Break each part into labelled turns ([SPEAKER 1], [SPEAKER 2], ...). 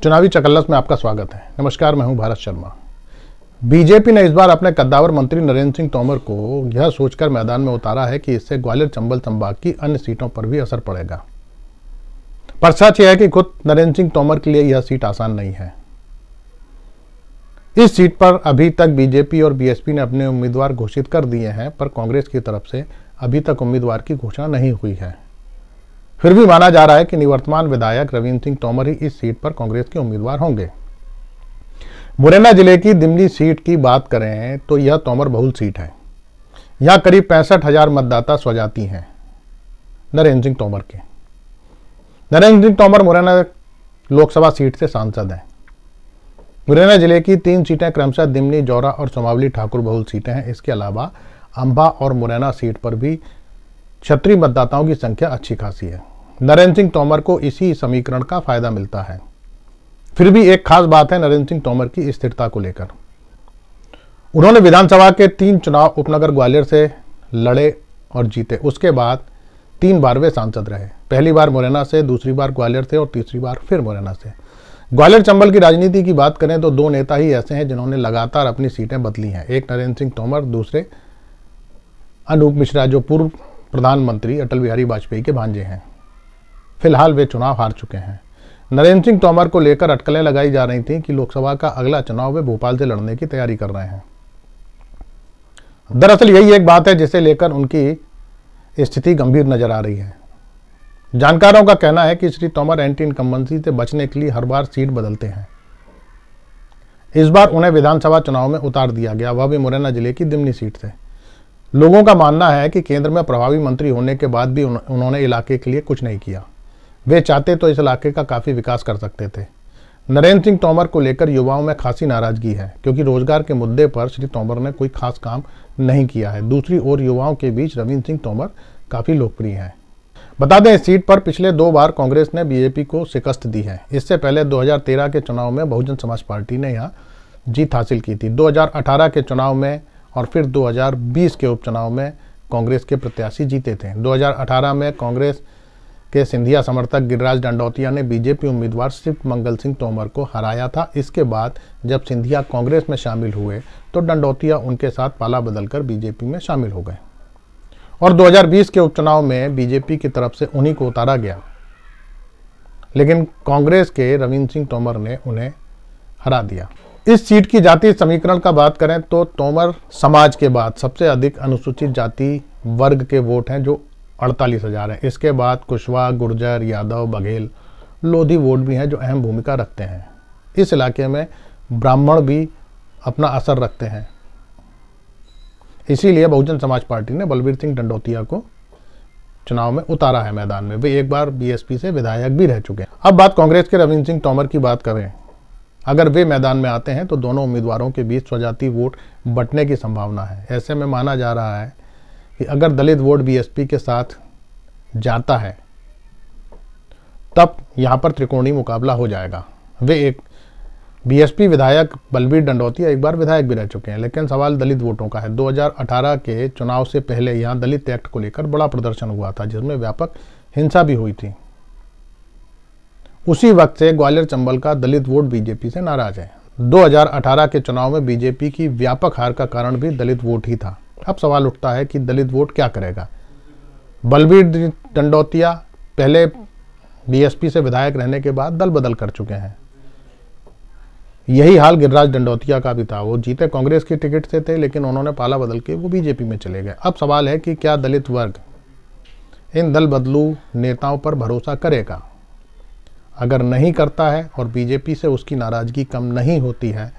[SPEAKER 1] चुनावी चकल्लस में आपका स्वागत है। नमस्कार, मैं हूं भारत शर्मा। बीजेपी ने इस बार अपने कद्दावर मंत्री नरेंद्र सिंह तोमर को यह सोचकर मैदान में उतारा है कि इससे ग्वालियर चंबल संभाग की अन्य सीटों पर भी असर पड़ेगा। पर सच यह है कि खुद नरेंद्र सिंह तोमर के लिए यह सीट आसान नहीं है। इस सीट पर अभी तक बीजेपी और बीएसपी ने अपने उम्मीदवार घोषित कर दिए हैं, पर कांग्रेस की तरफ से अभी तक उम्मीदवार की घोषणा नहीं हुई है। फिर भी माना जा रहा है कि निवर्तमान विधायक रविंद्र सिंह तोमर ही इस सीट पर कांग्रेस के उम्मीदवार होंगे। मुरैना जिले की दिमनी सीट की बात करें तो यह तोमर बहुल सीट है। यहां करीब 65,000 मतदाता स्वजाति हैं नरेंद्र सिंह तोमर के। नरेंद्र सिंह तोमर मुरैना लोकसभा सीट से सांसद हैं। मुरैना जिले की 3 सीटें क्रमशः दिमनी, जौरा और सोमावली ठाकुर बहुल सीटें हैं। इसके अलावा अंबा और मुरैना सीट पर भी क्षत्रिय मतदाताओं की संख्या अच्छी खासी है। नरेंद्र सिंह तोमर को इसी समीकरण का फायदा मिलता है। फिर भी एक खास बात है नरेंद्र सिंह तोमर की स्थिरता को लेकर। उन्होंने विधानसभा के 3 चुनाव उपनगर ग्वालियर से लड़े और जीते। उसके बाद 3 बार वे सांसद रहे। पहली बार मुरैना से, दूसरी बार ग्वालियर से और तीसरी बार फिर मुरैना से। ग्वालियर चंबल की राजनीति की बात करें तो 2 नेता ही ऐसे हैं जिन्होंने लगातार अपनी सीटें बदली हैं। एक नरेंद्र सिंह तोमर, दूसरे अनूप मिश्रा जो पूर्व प्रधानमंत्री अटल बिहारी वाजपेयी के भांजे हैं। फिलहाल वे चुनाव हार चुके हैं। नरेंद्र सिंह तोमर को लेकर अटकलें लगाई जा रही थी कि लोकसभा का अगला चुनाव वे भोपाल से लड़ने की तैयारी कर रहे हैं। दरअसल यही एक बात है जिसे लेकर उनकी स्थिति गंभीर नजर आ रही है। जानकारों का कहना है कि श्री तोमर एंटी इनकम्बेंसी से बचने के लिए हर बार सीट बदलते हैं। इस बार उन्हें विधानसभा चुनाव में उतार दिया गया, वह भी मुरैना जिले की दिमनी सीट से। लोगों का मानना है कि केंद्र में प्रभावी मंत्री होने के बाद भी उन्होंने इलाके के लिए कुछ नहीं किया। वे चाहते तो इस इलाके का काफी विकास कर सकते थे। नरेंद्र सिंह तोमर को लेकर युवाओं में खासी नाराजगी है, क्योंकि रोजगार के मुद्दे पर श्री तोमर ने कोई खास काम नहीं किया है। दूसरी ओर युवाओं के बीच रविंद्र सिंह तोमर काफी लोकप्रिय हैं। बता दें, इस सीट पर पिछले 2 बार कांग्रेस ने बीजेपी को शिकस्त दी है। इससे पहले 2013 के चुनाव में बहुजन समाज पार्टी ने यहाँ जीत हासिल की थी। 2018 के चुनाव में और फिर 2020 के उपचुनाव में कांग्रेस के प्रत्याशी जीते थे। 2018 में कांग्रेस के सिंधिया समर्थक गिरिराज दंडौतिया ने बीजेपी उम्मीदवार शिव मंगल सिंह तोमर को हराया था। इसके बाद जब सिंधिया कांग्रेस में शामिल हुए तो दंडौतिया उनके साथ पाला बदलकर बीजेपी में शामिल हो गए और 2020 के उपचुनाव में बीजेपी की तरफ से उन्हीं को उतारा गया, लेकिन कांग्रेस के रविंद्र सिंह तोमर ने उन्हें हरा दिया। इस सीट की जाति समीकरण का बात करें तो तोमर समाज के बाद सबसे अधिक अनुसूचित जाति वर्ग के वोट हैं जो 48,000 हैं। इसके बाद कुशवाहा, गुर्जर, यादव, बघेल, लोधी वोट भी हैं जो अहम भूमिका रखते हैं। इस इलाके में ब्राह्मण भी अपना असर रखते हैं। इसीलिए बहुजन समाज पार्टी ने बलबीर सिंह दंडौतिया को चुनाव में उतारा है मैदान में। वे एक बार बीएसपी से विधायक भी रह चुके हैं। अब बात कांग्रेस के रविंद्र सिंह तोमर की बात करें। अगर वे मैदान में आते हैं तो दोनों उम्मीदवारों के बीच स्वजाति वोट बंटने की संभावना है। ऐसे में माना जा रहा है कि अगर दलित वोट बीएसपी के साथ जाता है तब यहां पर त्रिकोणीय मुकाबला हो जाएगा। वे एक बीएसपी विधायक बलबीर दंडौतिया एक बार विधायक भी रह चुके हैं, लेकिन सवाल दलित वोटों का है। 2018 के चुनाव से पहले यहां दलित एक्ट को लेकर बड़ा प्रदर्शन हुआ था, जिसमें व्यापक हिंसा भी हुई थी। उसी वक्त से ग्वालियर चंबल का दलित वोट बीजेपी से नाराज है। 2018 के चुनाव में बीजेपी की व्यापक हार का कारण भी दलित वोट ही था। अब सवाल उठता है कि दलित वोट क्या करेगा। बलबीर दंडौतिया पहले बीएसपी से विधायक रहने के बाद दल बदल कर चुके हैं। यही हाल गिरिराज दंडौतिया का भी था। वो जीते कांग्रेस की टिकट से थे, लेकिन उन्होंने पाला बदल के वो बीजेपी में चले गए। अब सवाल है कि क्या दलित वर्ग इन दल बदलू नेताओं पर भरोसा करेगा। अगर नहीं करता है और बीजेपी से उसकी नाराजगी कम नहीं होती है,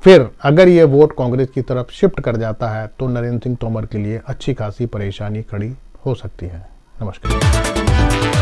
[SPEAKER 1] फिर अगर ये वोट कांग्रेस की तरफ शिफ्ट कर जाता है तो नरेंद्र सिंह तोमर के लिए अच्छी खासी परेशानी खड़ी हो सकती है। नमस्कार।